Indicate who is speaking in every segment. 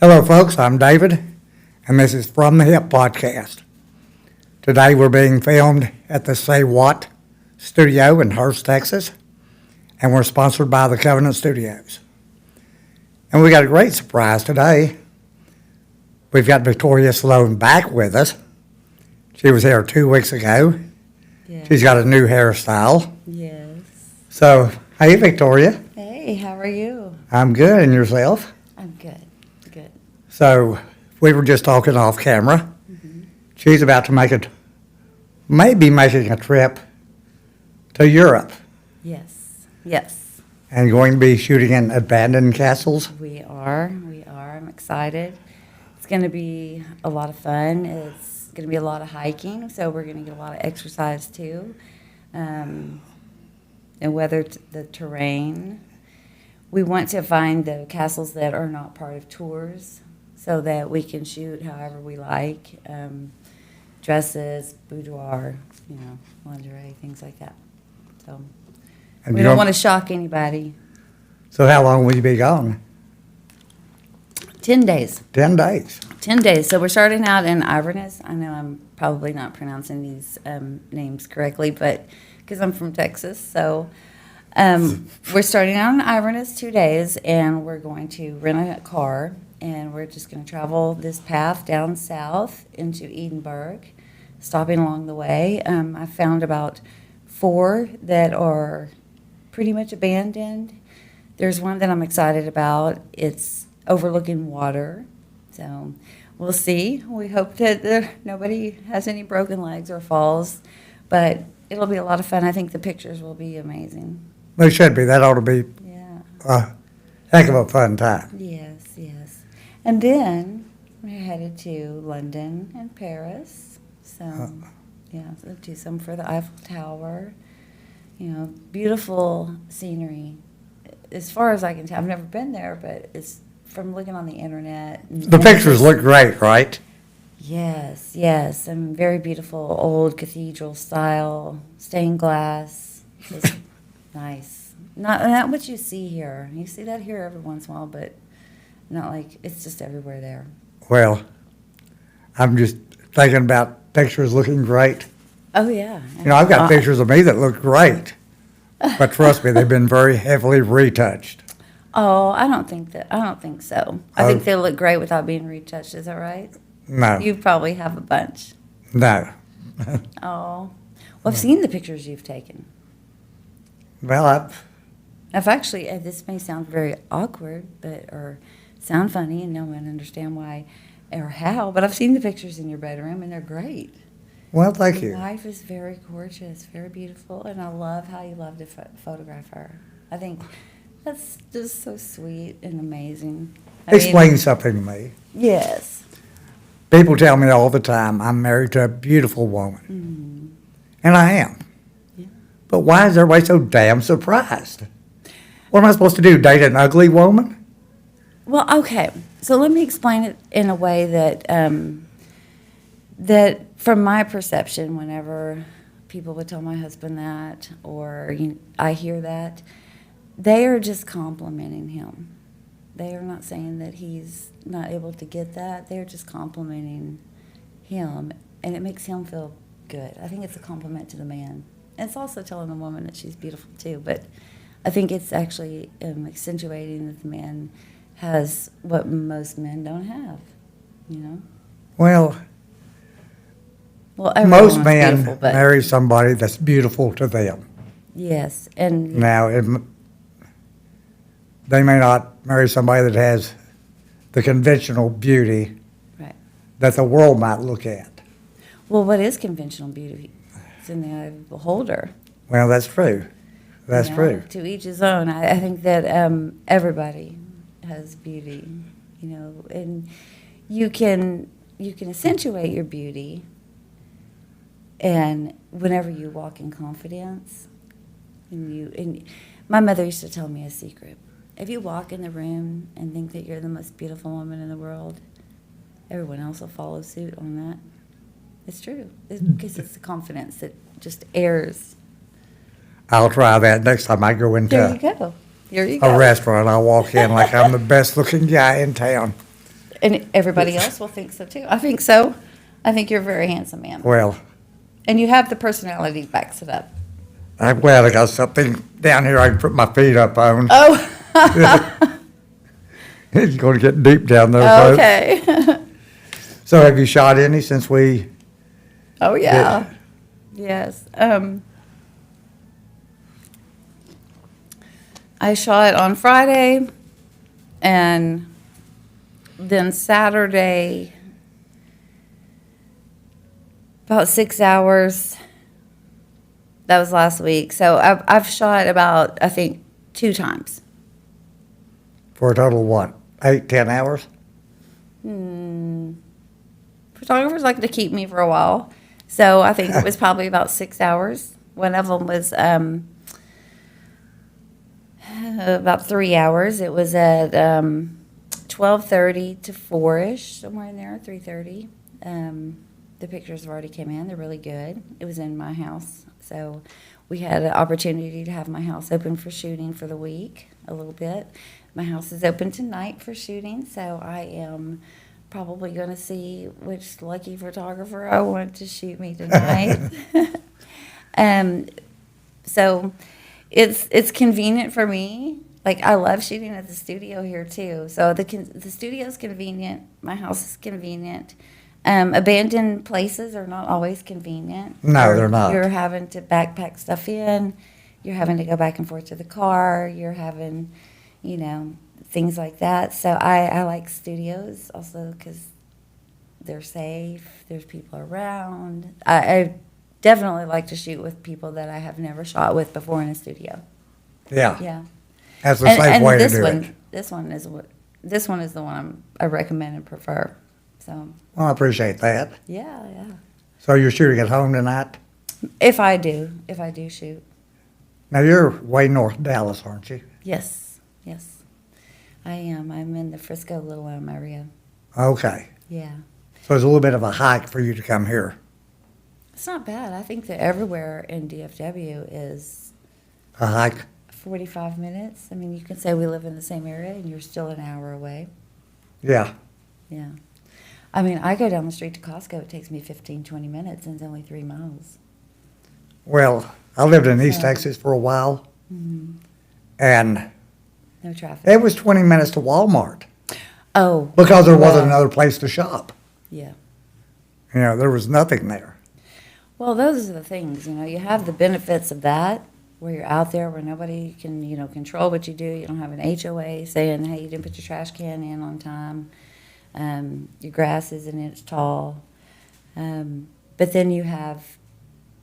Speaker 1: Hello, folks. I'm David, and this is From the Hip podcast. Today we're being filmed at the Say What studio in Hurst, Texas, and we're sponsored by the Covenant Studios. And we got a great surprise today. We've got Victoria Sloan back with us. She was here 2 weeks ago.
Speaker 2: Yes.
Speaker 1: She's got a new hairstyle.
Speaker 2: Yes.
Speaker 1: So, hey, Victoria.
Speaker 2: Hey, how are you?
Speaker 1: I'm good, and yourself?
Speaker 2: I'm good. Good.
Speaker 1: So, we were just talking off camera. Mm-hmm. She's about to maybe making a trip to Europe.
Speaker 2: Yes. Yes.
Speaker 1: And going to be shooting in abandoned castles.
Speaker 2: We are. I'm excited. It's going to be a lot of fun. It's going to be a lot of hiking, so we're going to get a lot of exercise too. And weather the terrain. We want to find the castles that are not part of tours so that we can shoot however we like. Dresses, boudoir, lingerie, things like that. So
Speaker 1: And
Speaker 2: we don't want to shock anybody.
Speaker 1: So how long will you be gone?
Speaker 2: 10 days.
Speaker 1: 10 days.
Speaker 2: 10 days. So we're starting out in Inverness. I know I'm probably not pronouncing these names correctly, but because I'm from Texas. So we're starting out in Inverness 2 days, and we're going to rent a car, and we're just going to travel this path down south into Edinburgh, stopping along the way. I found about 4 that are pretty much abandoned. There's one that I'm excited about. It's overlooking water. So we'll see. We hope that nobody has any broken legs or falls, but it'll be a lot of fun. I think the pictures will be amazing.
Speaker 1: They should be. That ought to be a heck of a fun time.
Speaker 2: Yes. And then we're headed to London and Paris. So, so do some for the Eiffel Tower. Beautiful scenery. As far as I can tell, I've never been there, but it's from looking on the internet.
Speaker 1: The pictures look great, right?
Speaker 2: Yes. And very beautiful old cathedral style, stained glass. Just nice. Not what you see here. You see that here every once in a while, but not like it's just everywhere there.
Speaker 1: Well, I'm just thinking about pictures looking great.
Speaker 2: Oh, yeah.
Speaker 1: I've got pictures of me that look great. But trust me, they've been very heavily retouched.
Speaker 2: Oh, I don't think so. I think they look great without being retouched. Is that right?
Speaker 1: No.
Speaker 2: You probably have a bunch.
Speaker 1: No.
Speaker 2: Oh. Well, I've seen the pictures you've taken.
Speaker 1: Well,
Speaker 2: I've actually, this may sound very awkward, or sound funny, and no one understand why or how, but I've seen the pictures in your bedroom, and they're great.
Speaker 1: well, thank you.
Speaker 2: Your wife is very gorgeous, very beautiful, and I love how you love to photograph her. I think that's just so sweet and amazing.
Speaker 1: Explain something to me.
Speaker 2: Yes.
Speaker 1: People tell me all the time I'm married to a beautiful woman. Mm-hmm. And I am. Yeah. But why is everybody so damn surprised? What am I supposed to do, date an ugly woman?
Speaker 2: Well, okay. So let me explain it in a way that that from my perception, whenever people would tell my husband that, or I hear that, they are just complimenting him. They are not saying that he's not able to get that. They're just complimenting him, and it makes him feel good. I think it's a compliment to the man. And it's also telling the woman that she's beautiful too, but I think it's actually accentuating that the man has what most men don't have,
Speaker 1: Well, most men marry somebody that's beautiful to them.
Speaker 2: Yes, and
Speaker 1: now they may not marry somebody that has the conventional beauty that the world might look at.
Speaker 2: Well, what is conventional beauty? It's in the eye of the beholder.
Speaker 1: Well, that's true. That's true.
Speaker 2: To each his own. I think that everybody has beauty, and you can accentuate your beauty. And whenever you walk in confidence, and my mother used to tell me a secret. If you walk in the room and think that you're the most beautiful woman in the world, everyone else will follow suit on that. It's true. Because it's the confidence that just airs.
Speaker 1: I'll try that next time I go into
Speaker 2: There you go.
Speaker 1: a restaurant. I'll walk in like I'm the best looking guy in town.
Speaker 2: And everybody else will think so too. I think so. I think you're a very handsome man.
Speaker 1: Well,
Speaker 2: And you have the personality that backs it up.
Speaker 1: I'm glad I got something down here I can put my feet up on.
Speaker 2: Oh,
Speaker 1: It's going to get deep down there, folks.
Speaker 2: okay.
Speaker 1: So have you shot any since we...
Speaker 2: Oh, yeah. Yes. I shot on Friday, and then Saturday, about 6 hours. That was last week. So I've shot about, I think, 2 times.
Speaker 1: For a total of what, 8, 10 hours?
Speaker 2: Photographers like to keep me for a while. So I think it was probably about 6 hours. One of them was about 3 hours. It was at 12:30 to 4-ish, somewhere in there, 3:30. The pictures have already came in. They're really good. It was in my house. So we had an opportunity to have my house open for shooting for the week a little bit. My house is open tonight for shooting, so I am probably going to see which lucky photographer I want to shoot me tonight. So it's convenient for me. Like, I love shooting at the studio here too. So the studio's convenient. My house is convenient. Abandoned places are not always convenient.
Speaker 1: No, they're not.
Speaker 2: You're having to backpack stuff in. You're having to go back and forth to the car. You're having, things like that. So I like studios also because they're safe. There's people around. I definitely like to shoot with people that I have never shot with before in a studio.
Speaker 1: Yeah.
Speaker 2: Yeah.
Speaker 1: That's the safe way to
Speaker 2: this
Speaker 1: do
Speaker 2: one,
Speaker 1: it.
Speaker 2: This one is the one I recommend and prefer. So.
Speaker 1: Well, I appreciate that.
Speaker 2: Yeah, yeah.
Speaker 1: So you're shooting at home tonight?
Speaker 2: If I do shoot.
Speaker 1: Now, you're way north of Dallas, aren't you?
Speaker 2: Yes, yes. I am. I'm in the Frisco Little Elm area.
Speaker 1: Okay.
Speaker 2: Yeah.
Speaker 1: So it's a little bit of a hike for you to come here.
Speaker 2: It's not bad. I think that everywhere in DFW is
Speaker 1: A hike?
Speaker 2: 45 minutes. I mean, you can say we live in the same area and you're still an hour away.
Speaker 1: Yeah.
Speaker 2: Yeah. I mean, I go down the street to Costco. It takes me 15, 20 minutes, and it's only 3 miles.
Speaker 1: Well, I lived in East
Speaker 2: So-
Speaker 1: Texas for a while,
Speaker 2: Mm-hmm.
Speaker 1: and
Speaker 2: No traffic.
Speaker 1: it was 20 minutes to Walmart
Speaker 2: Oh.
Speaker 1: because there wasn't
Speaker 2: well,
Speaker 1: another place to shop.
Speaker 2: Yeah.
Speaker 1: There was nothing there.
Speaker 2: Well, those are the things, you have the benefits of that, where you're out there where nobody can, control what you do. You don't have an HOA saying, hey, you didn't put your trash can in on time. Your grass is an inch tall. But then you have,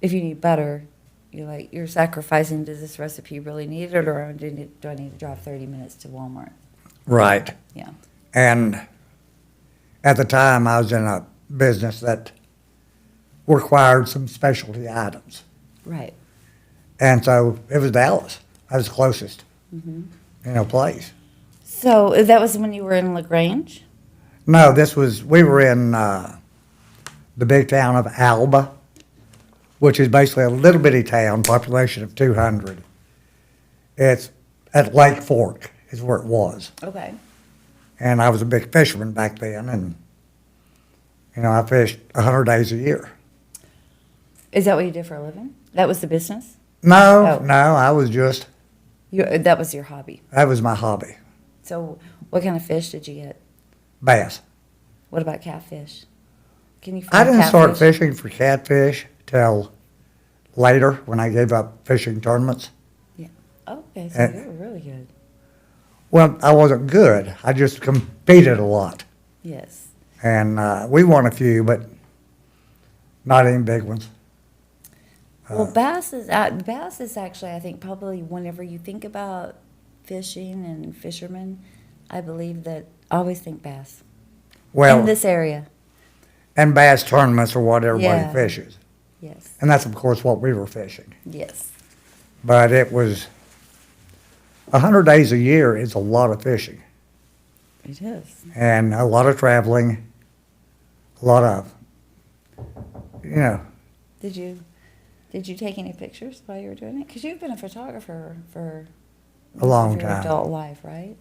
Speaker 2: if you need butter, you're sacrificing, does this recipe really need it, or do I need to drive 30 minutes to Walmart?
Speaker 1: Right.
Speaker 2: Yeah.
Speaker 1: And at the time, I was in a business that required some specialty items.
Speaker 2: Right.
Speaker 1: And so it was Dallas. I was closest, place.
Speaker 2: So that was when you were in LaGrange?
Speaker 1: No, we were in the big town of Alba, which is basically a little bitty town, population of 200. It's at Lake Fork is where it was.
Speaker 2: Okay.
Speaker 1: And I was a big fisherman back then, and, I fished 100 days a year.
Speaker 2: Is that what you did for a living? That was the business?
Speaker 1: No,
Speaker 2: Oh.
Speaker 1: I was just,
Speaker 2: That was your hobby.
Speaker 1: that was my hobby,
Speaker 2: So what kind of fish did you get?
Speaker 1: bass.
Speaker 2: What about catfish? Can you
Speaker 1: I
Speaker 2: find
Speaker 1: didn't start
Speaker 2: catfish?
Speaker 1: fishing for catfish till later when I gave up fishing tournaments.
Speaker 2: Yeah. Oh, okay, so
Speaker 1: Uh,
Speaker 2: you were really good.
Speaker 1: Well, I wasn't good. I just competed a lot.
Speaker 2: Yes.
Speaker 1: And we won a few, but not any big ones.
Speaker 2: Well, bass is actually, I think, probably whenever you think about fishing and fishermen, I believe that I always think bass.
Speaker 1: Well,
Speaker 2: In this area.
Speaker 1: and bass tournaments are what everybody
Speaker 2: Yeah.
Speaker 1: fishes.
Speaker 2: Yes.
Speaker 1: And that's, of course, what we were fishing.
Speaker 2: Yes.
Speaker 1: But it was 100 days a year is a lot of fishing
Speaker 2: It is.
Speaker 1: and a lot of traveling, a lot of,
Speaker 2: Did you take any pictures while you were doing it? Because you've been a photographer for
Speaker 1: A long
Speaker 2: most of your
Speaker 1: time.
Speaker 2: adult life, right?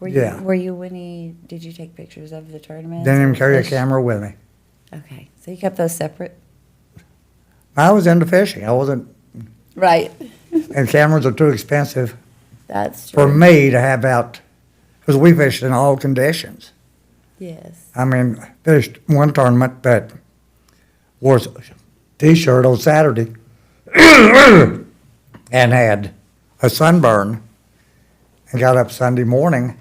Speaker 1: Yeah.
Speaker 2: Were you did you take pictures of the tournament?
Speaker 1: Didn't even carry a camera with me.
Speaker 2: Okay, so you kept those separate?
Speaker 1: I was into fishing. I wasn't,
Speaker 2: Right.
Speaker 1: and cameras are too expensive
Speaker 2: That's true.
Speaker 1: for me to have out, because we fished in all conditions.
Speaker 2: Yes.
Speaker 1: I mean, fished one tournament that wore a T-shirt on Saturday and had a sunburn, and got up Sunday morning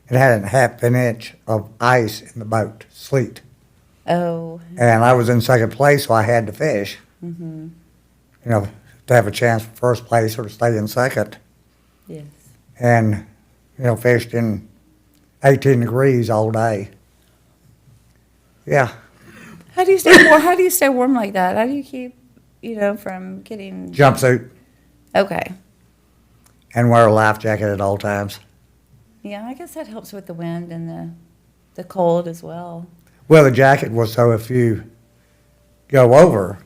Speaker 1: and had a half an inch of ice in the boat, sleet.
Speaker 2: Oh.
Speaker 1: And I was in second place, so I had to fish.
Speaker 2: Mm-hmm.
Speaker 1: You know, to have a chance for first place or to stay in second.
Speaker 2: Yes.
Speaker 1: And, you know, fished in 18 degrees all day. Yeah.
Speaker 2: How do you stay warm? How do you stay warm like that? How do you keep, from getting?
Speaker 1: Jumpsuit
Speaker 2: Okay.
Speaker 1: and wear a life jacket at all times.
Speaker 2: Yeah, I guess that helps with the wind and the cold as well.
Speaker 1: Well, the jacket was so if you go over.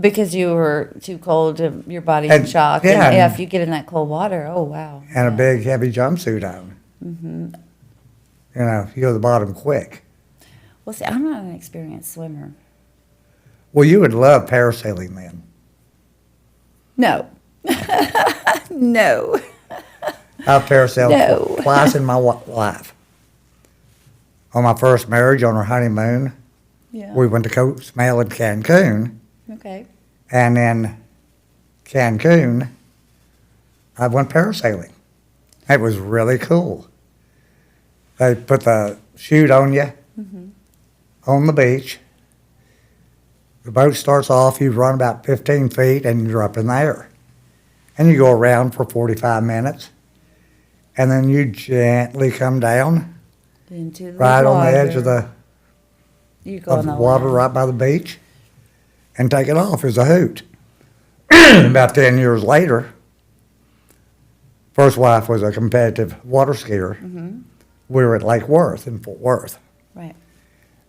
Speaker 2: Because you were too cold, your body's in
Speaker 1: And-
Speaker 2: shock.
Speaker 1: yeah,
Speaker 2: And
Speaker 1: and-
Speaker 2: if you get in that cold water, oh, wow.
Speaker 1: And a big heavy jumpsuit on.
Speaker 2: Mm-hmm.
Speaker 1: You know, you go to the bottom quick.
Speaker 2: Well, see, I'm not an experienced swimmer.
Speaker 1: Well, you would love parasailing then.
Speaker 2: No. No.
Speaker 1: I've parasailed
Speaker 2: No.
Speaker 1: twice in my life. On my first marriage, on our honeymoon,
Speaker 2: Yeah.
Speaker 1: we went to Cozumel in Cancun.
Speaker 2: Okay.
Speaker 1: And in Cancun, I went parasailing. It was really cool. They put the chute on you on the beach. The boat starts off, you run about 15 feet, and you're up in the air. And you go around for 45 minutes, and then you gently come down
Speaker 2: Into the
Speaker 1: right
Speaker 2: water.
Speaker 1: on the edge of the
Speaker 2: You go in the
Speaker 1: water
Speaker 2: water.
Speaker 1: right by the beach and take it off as a hoot. About 10 years later, first wife was a competitive water skier.
Speaker 2: Mm-hmm.
Speaker 1: We were at Lake Worth in Fort Worth.
Speaker 2: Right.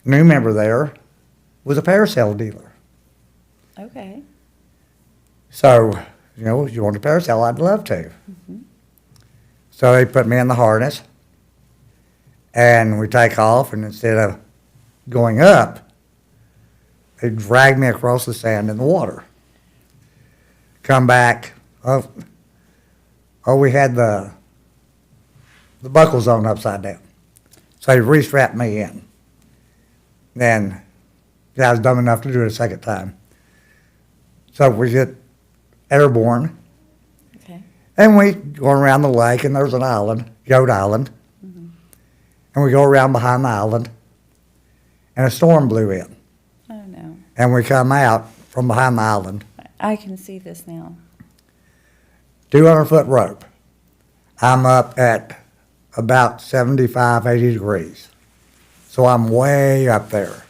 Speaker 1: New member there was a parasail dealer.
Speaker 2: Okay.
Speaker 1: So, you want to parasail, I'd love to. So they put me in the harness, and we take off, and instead of going up, they drag me across the sand in the water. Come back. Oh, we had the buckles on upside down. So they re-strapped me in. Then I was dumb enough to do it a second time. So we get airborne,
Speaker 2: Okay.
Speaker 1: and we go around the lake, and there's an island, Goat Island, and we go around behind the island, and a storm blew in.
Speaker 2: Oh, no.
Speaker 1: And we come out from behind the island,
Speaker 2: I can see this now.
Speaker 1: 200-foot rope. I'm up at about 75, 80 degrees. So I'm way up there.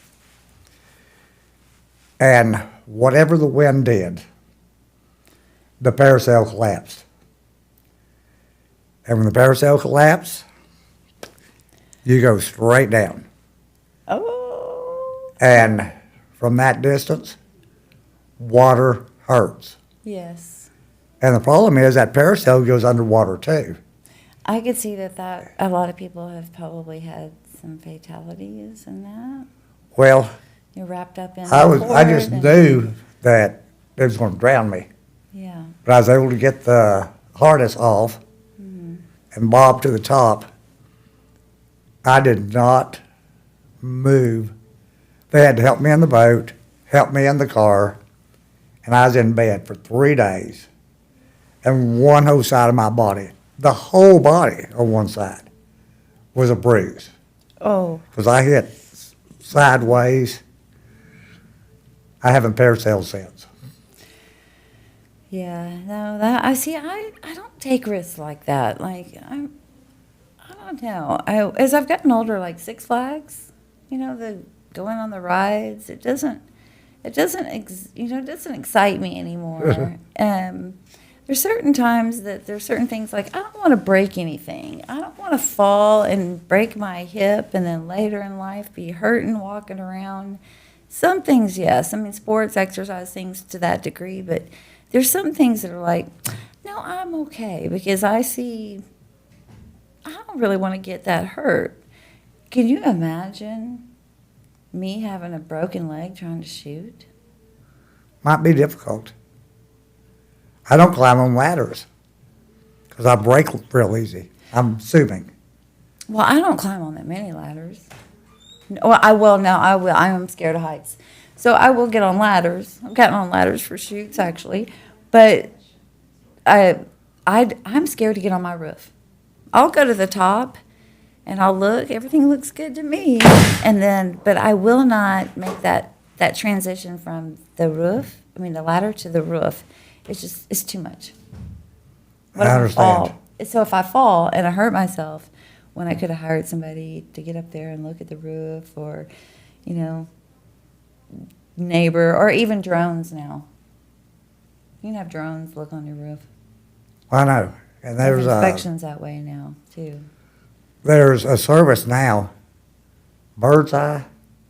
Speaker 1: And whatever the wind did, the parasail collapsed. And when the parasail collapsed, you go straight down.
Speaker 2: Oh.
Speaker 1: And from that distance, water hurts.
Speaker 2: Yes.
Speaker 1: And the problem is that parasail goes underwater too.
Speaker 2: I could see that a lot of people have probably had some fatalities in that.
Speaker 1: Well,
Speaker 2: You're wrapped up in
Speaker 1: I just knew that it was going to drown me.
Speaker 2: Yeah.
Speaker 1: But I was able to get the harness off and bob to the top. I did not move. They had to help me in the boat, help me in the car, and I was in bed for 3 days. And one whole side of my body, the whole body on one side, was a bruise.
Speaker 2: Oh.
Speaker 1: Because I hit sideways. I haven't parasailed since.
Speaker 2: Yeah. No, that I see. I don't take risks like that. Like I don't know. As I've gotten older, like Six Flags, the going on the rides, it doesn't excite me anymore. There's certain times that there's certain things like I don't want to break anything. I don't want to fall and break my hip and then later in life be hurting walking around. Some things, yes. I mean, sports, exercise, things to that degree, but there's some things that are like, no, I'm okay because I see I don't really want to get that hurt. Can you imagine me having a broken leg trying to shoot?
Speaker 1: Might be difficult. I don't climb on ladders because I break real easy. I'm assuming.
Speaker 2: Well, I don't climb on that many ladders. Well, I will now. I will. I am scared of heights, so I will get on ladders. I've gotten on ladders for shoots actually, but I'm scared to get on my roof. I'll go to the top, and I'll look. Everything looks good to me, and then, but I will not make that transition from the roof. I mean, the ladder to the roof. It's too much. What
Speaker 1: I
Speaker 2: if
Speaker 1: understand.
Speaker 2: fall? So if I fall and I hurt myself, when I could have hired somebody to get up there and look at the roof, or, neighbor, or even drones now. You can have drones look on your roof.
Speaker 1: I know. And
Speaker 2: There's inspections that way now, too.
Speaker 1: there's a service now, Bird's Eye.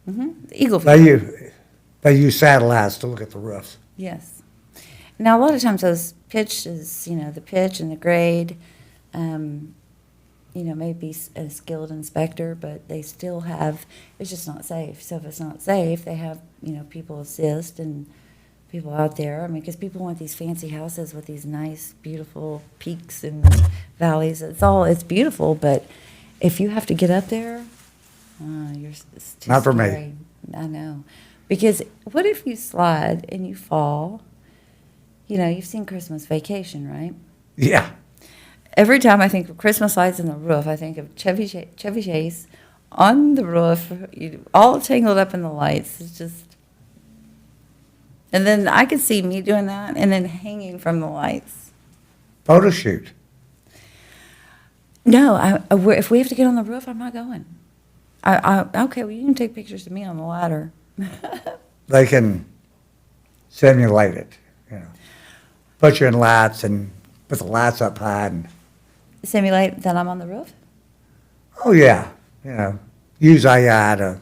Speaker 2: The Eagle View.
Speaker 1: They use satellites to look at the roofs.
Speaker 2: Yes. Now, a lot of times those pitches, the pitch and the grade, may be a skilled inspector, but they still have, it's just not safe. So if it's not safe, they have, people assist and people out there. I mean, because people want these fancy houses with these nice, beautiful peaks and valleys. It's beautiful, but if you have to get up there, it's too
Speaker 1: Not for me.
Speaker 2: scary. I know. Because what if you slide and you fall? You've seen Christmas Vacation, right?
Speaker 1: Yeah.
Speaker 2: Every time I think of Christmas lights on the roof, I think of Chevy Chase on the roof, all tangled up in the lights. It's just, and then I could see me doing that and then hanging from the lights.
Speaker 1: Photoshoot.
Speaker 2: No, if we have to get on the roof, I'm not going. Okay, well, you can take pictures of me on the ladder.
Speaker 1: They can simulate it. Put you in lights and put the lights up high. And,
Speaker 2: Simulate that I'm on the roof?
Speaker 1: oh, yeah. Use AI to.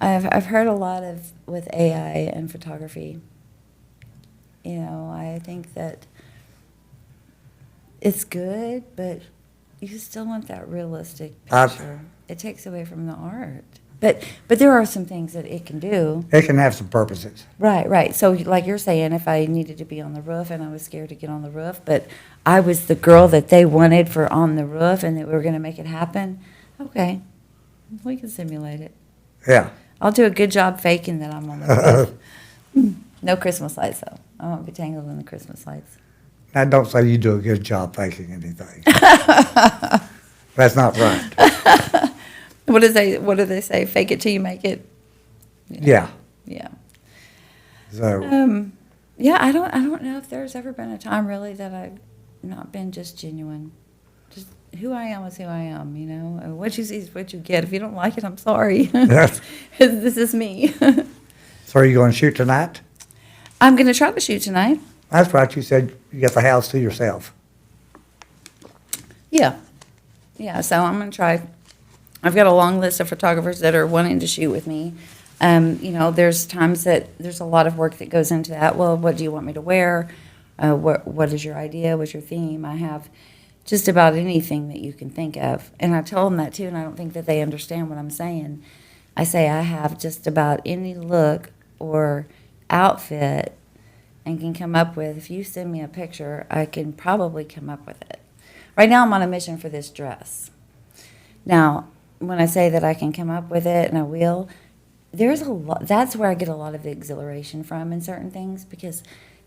Speaker 2: I've heard a lot with AI and photography. I think that it's good, but you still want that realistic picture. It takes away from the art. But there are some things that it can do.
Speaker 1: It can have some purposes.
Speaker 2: Right. So like you're saying, if I needed to be on the roof and I was scared to get on the roof, but I was the girl that they wanted for on the roof and that we were going to make it happen, okay, we can simulate it.
Speaker 1: Yeah.
Speaker 2: I'll do a good job faking that I'm on the roof. No Christmas lights, though. I won't be tangled in the Christmas lights.
Speaker 1: Now, don't say you do a good job faking anything. That's not right.
Speaker 2: What do they say? Fake it till you make it.
Speaker 1: Yeah.
Speaker 2: Yeah.
Speaker 1: So,
Speaker 2: Yeah. I don't know if there's ever been a time really that I've not been just genuine. Just who I am is who I am. And what you see is what you get. If you don't like it, I'm sorry.
Speaker 1: Yes.
Speaker 2: This is me.
Speaker 1: So are you going to shoot tonight?
Speaker 2: I'm going to try to shoot tonight.
Speaker 1: That's right. You said you got the house to yourself.
Speaker 2: Yeah. So I'm going to try. I've got a long list of photographers that are wanting to shoot with me. There's times that there's a lot of work that goes into that. Well, what do you want me to wear? What is your idea? What's your theme? I have just about anything that you can think of. And I tell them that too, and I don't think that they understand what I'm saying. I say I have just about any look or outfit and can come up with, if you send me a picture, I can probably come up with it. Right now I'm on a mission for this dress. Now, when I say that I can come up with it and I will, there's a lot, that's where I get a lot of the exhilaration from in certain things, because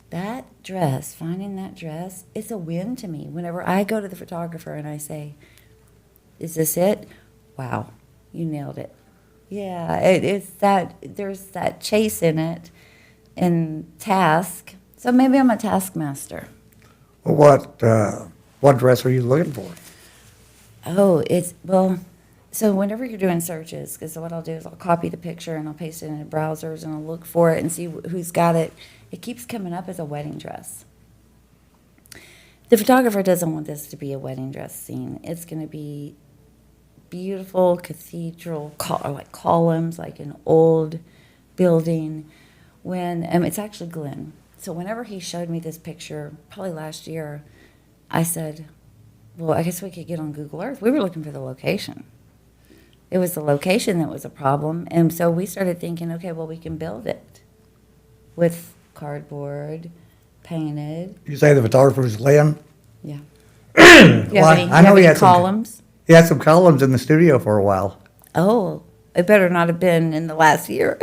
Speaker 2: that dress, finding that dress, it's a win to me. Whenever I go to the photographer and I say, is this it? Wow, you nailed it. Yeah, it's that, there's that chase in it and task. So maybe I'm a taskmaster.
Speaker 1: Well, what dress are you looking for?
Speaker 2: So whenever you're doing searches, because what I'll do is I'll copy the picture and I'll paste it in browsers and I'll look for it and see who's got it. It keeps coming up as a wedding dress. The photographer doesn't want this to be a wedding dress scene. It's going to be beautiful cathedral, like columns, like an old building. It's actually Glenn. So whenever he showed me this picture, probably last year, I said, well, I guess we could get on Google Earth. We were looking for the location. It was the location that was a problem. And so we started thinking, okay, well, we can build it with cardboard, painted.
Speaker 1: You say the photographer was Lynn?
Speaker 2: Yeah. You have any,
Speaker 1: I know he had
Speaker 2: columns?
Speaker 1: He had some columns in the studio for a while.
Speaker 2: Oh, it better not have been in the last year.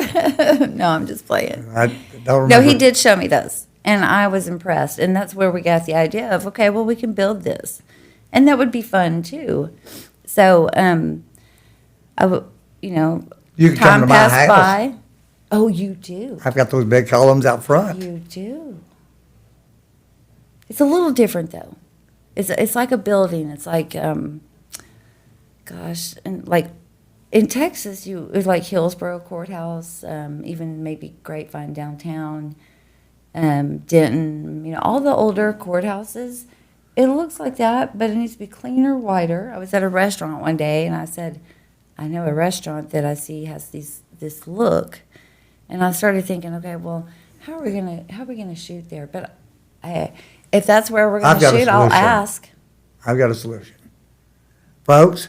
Speaker 2: No, I'm just playing.
Speaker 1: I don't remember.
Speaker 2: No, he did show me those, and I was impressed. And that's where we got the idea of, okay, well, we can build this, and that would be fun too. So, you know,
Speaker 1: You can come
Speaker 2: time
Speaker 1: to my
Speaker 2: passed
Speaker 1: house.
Speaker 2: by. Oh, you do.
Speaker 1: I've got those big columns out front.
Speaker 2: You do. It's a little different though. It's like a building. It's like, gosh, and like in Texas, it's like Hillsborough Courthouse, even maybe Grapevine downtown, Denton. You know, all the older courthouses. It looks like that, but it needs to be cleaner, whiter. I was at a restaurant one day, and I said, I know a restaurant that I see has this look, and I started thinking, okay, well, how are we gonna shoot there? But if that's where we're
Speaker 1: I've
Speaker 2: gonna
Speaker 1: got a
Speaker 2: shoot, I'll
Speaker 1: solution.
Speaker 2: ask.
Speaker 1: I've got a solution. Folks,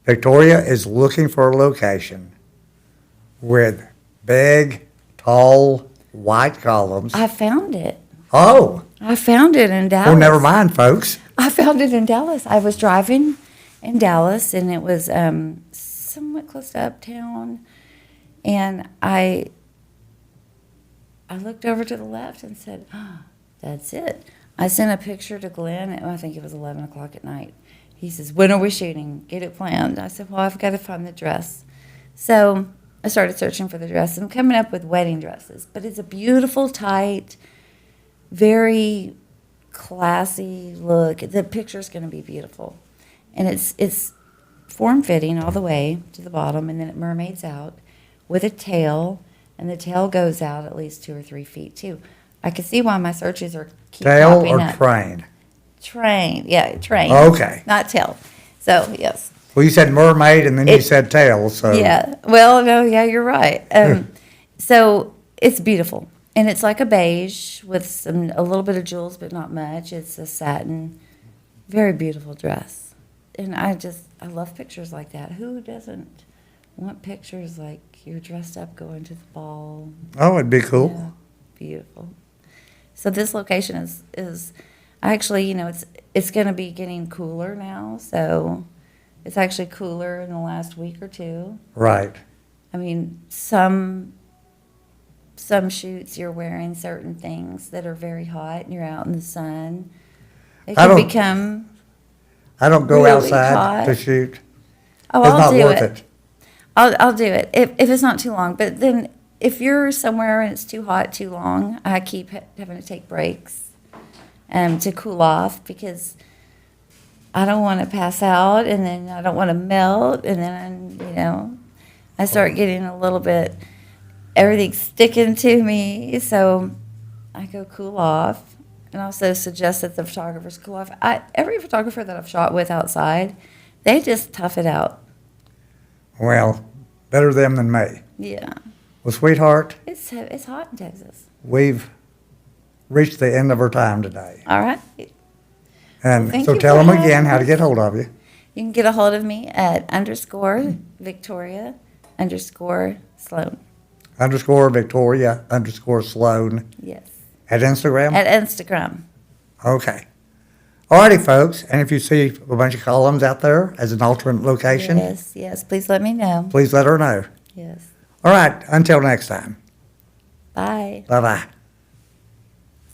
Speaker 1: Victoria is looking for a location with big, tall, white columns.
Speaker 2: I found it.
Speaker 1: Oh,
Speaker 2: I found it in Dallas.
Speaker 1: well, never mind, folks.
Speaker 2: I found it in Dallas. I was driving in Dallas, and it was somewhat close to Uptown, and I looked over to the left and said, oh, that's it. I sent a picture to Glenn, and I think it was 11 o'clock at night. He says, when are we shooting? Get it planned. I said, well, I've got to find the dress. So I started searching for the dress. I'm coming up with wedding dresses, but it's a beautiful, tight, very classy look. The picture's going to be beautiful. And it's form-fitting all the way to the bottom, and then it mermaids out with a tail, and the tail goes out at least 2 or 3 feet, too. I can see why my searches are keep
Speaker 1: Tail
Speaker 2: popping
Speaker 1: or
Speaker 2: up.
Speaker 1: train?
Speaker 2: Train, yeah, train.
Speaker 1: Okay.
Speaker 2: Not tail. So, yes.
Speaker 1: Well, you said mermaid and then you said tail, so.
Speaker 2: Yeah. Well, no, yeah, you're right. So it's beautiful. And it's like a beige with a little bit of jewels, but not much. It's a satin, very beautiful dress. And I love pictures like that. Who doesn't want pictures like you're dressed up going to the ball?
Speaker 1: Oh, it'd be cool.
Speaker 2: Yeah, beautiful. So this location is actually, you know, it's going to be getting cooler now. So it's actually cooler in the last week or two.
Speaker 1: Right.
Speaker 2: I mean, some shoots you're wearing certain things that are very hot and you're out in the sun. It
Speaker 1: I
Speaker 2: can
Speaker 1: don't-
Speaker 2: become,
Speaker 1: I don't go
Speaker 2: Really
Speaker 1: outside
Speaker 2: hot.
Speaker 1: to shoot.
Speaker 2: oh,
Speaker 1: It's
Speaker 2: I'll
Speaker 1: not
Speaker 2: do
Speaker 1: worth
Speaker 2: it.
Speaker 1: it.
Speaker 2: I'll do it if it's not too long. But then if you're somewhere and it's too hot too long, I keep having to take breaks to cool off because I don't want to pass out and then I don't want to melt and then, you know, I start getting a little bit, everything's sticking to me. So I go cool off and also suggest that the photographers cool off. Every photographer that I've shot with outside, they just tough it out.
Speaker 1: Well, better them than me.
Speaker 2: Yeah.
Speaker 1: Well, sweetheart,
Speaker 2: It's hot in Texas.
Speaker 1: we've reached the end of our time today.
Speaker 2: All right.
Speaker 1: And
Speaker 2: Thank
Speaker 1: so
Speaker 2: you
Speaker 1: tell
Speaker 2: for
Speaker 1: them
Speaker 2: having
Speaker 1: again how to
Speaker 2: us.
Speaker 1: get hold of you.
Speaker 2: You can get a hold of me at _Victoria_Sloan.
Speaker 1: _Victoria_Sloan
Speaker 2: Yes.
Speaker 1: at Instagram?
Speaker 2: At Instagram.
Speaker 1: Okay. Alrighty, folks. And if you see a bunch of columns out there as an alternate location,
Speaker 2: Yes. Please let me know.
Speaker 1: please let her know.
Speaker 2: Yes.
Speaker 1: All right. Until next time.
Speaker 2: Bye.
Speaker 1: Bye-bye.